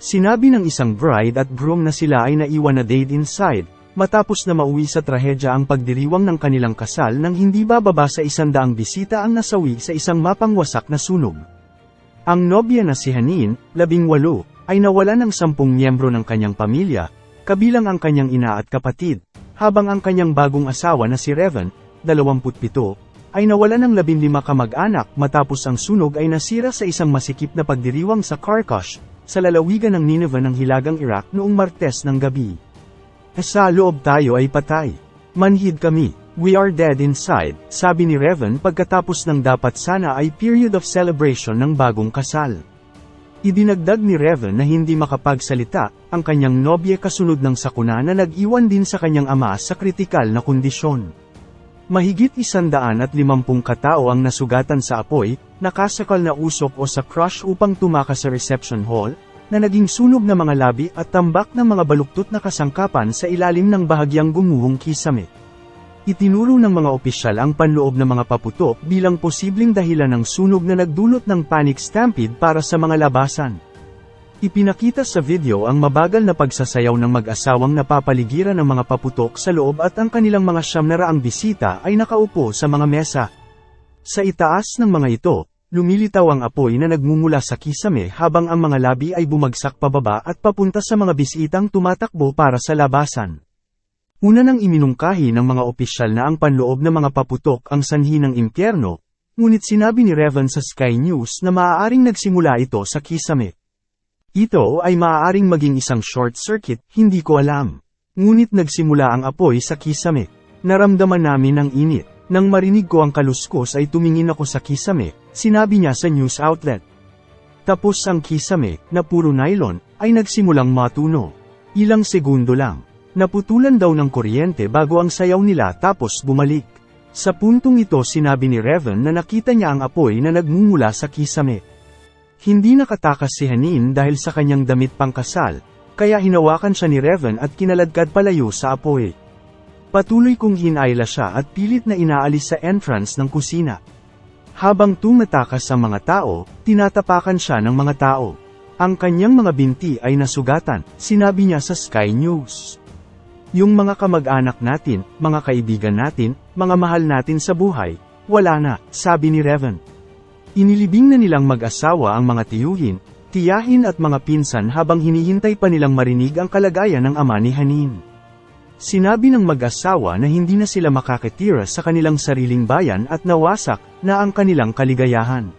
Sinabi ng isang bride at groom na sila ay naiwan na dead inside, matapos na mauwi sa trahedya ang pagdiriwang ng kanilang kasal nang hindi bababa sa 100 bisita ang nasawi sa isang mapangwasak na sunog. Ang nobya na si Hanin, 18, ay nawalan ng 10 miyembro ng kanyang pamilya, kabilang ang kanyang ina at kapatid, habang ang kanyang bagong asawa na si Revan, 27, ay nawalan ng 15 kamag-anak matapos ang sunog ay nasira sa isang masikip na pagdiriwang sa Karkash, sa lalawigan ng Nineveh ng Hilagang Iraq noong Martes ng gabi. Sa loob tayo ay patay. Manhid kami. We are dead inside, sabi ni Revan pagkatapos ng dapat sana ay period of celebration ng bagong kasal. Idinagdag ni Revan na hindi makapagsalita, ang kanyang nobye kasunod ng sakuna na nag-iwan din sa kanyang ama sa kritikal na kondisyon. Mahigit 150 katao ang nasugatan sa apoy, nakasakal na usok o sa crush upang tumakas sa reception hall, na naging sunog na mga labi at tambak ng mga baluktot na kasangkapan sa ilalim ng bahagyang gumuhong kisame. Itinuro ng mga opisyal ang panloob na mga paputok bilang posibleng dahilan ng sunog na nagdulot ng panic stampede para sa mga labasan. Ipinakita sa video ang mabagal na pagsasayaw ng mag-asawang napapaligiran ng mga paputok sa loob at ang kanilang mga 900 bisita ay nakaupo sa mga mesa. Sa itaas ng mga ito, lumilitaw ang apoy na nagmumula sa kisame habang ang mga labi ay bumagsak pababa at papunta sa mga bisitang tumatakbo para sa labasan. Una nang iminungkahi ng mga opisyal na ang panloob ng mga paputok ang sanhi ng impyerno, ngunit sinabi ni Revan sa Sky News na maaaring nagsimula ito sa kisame. Ito ay maaaring maging isang short circuit, hindi ko alam. Ngunit nagsimula ang apoy sa kisame. Naramdaman namin ang init. Nang marinig ko ang kaluskos ay tumingin ako sa kisame, sinabi niya sa news outlet. Tapos ang kisame, na puro nylon, ay nagsimulang matuno. Ilang segundo lang. Naputulan daw ng kuryente bago ang sayaw nila tapos bumalik. Sa puntong ito sinabi ni Revan na nakita niya ang apoy na nagmumula sa kisame. Hindi nakatakas si Hanin dahil sa kanyang damit pangkasal, kaya hinawakan siya ni Revan at kinaladkad palayo sa apoy. Patuloy kong hinayla siya at pilit na inaalis sa entrance ng kusina. Habang tumatakas ang mga tao, tinatapakan siya ng mga tao. Ang kanyang mga binti ay nasugatan, sinabi niya sa Sky News. Yung mga kamag-anak natin, mga kaibigan natin, mga mahal natin sa buhay, wala na, sabi ni Revan. Inilibing na nilang mag-asawa ang mga tiyuhin, tiyahin at mga pinsan habang hinihintay pa nilang marinig ang kalagayan ng ama ni Hanin. Sinabi ng mag-asawa na hindi na sila makakatira sa kanilang sariling bayan at nawasak na ang kanilang kaligayahan.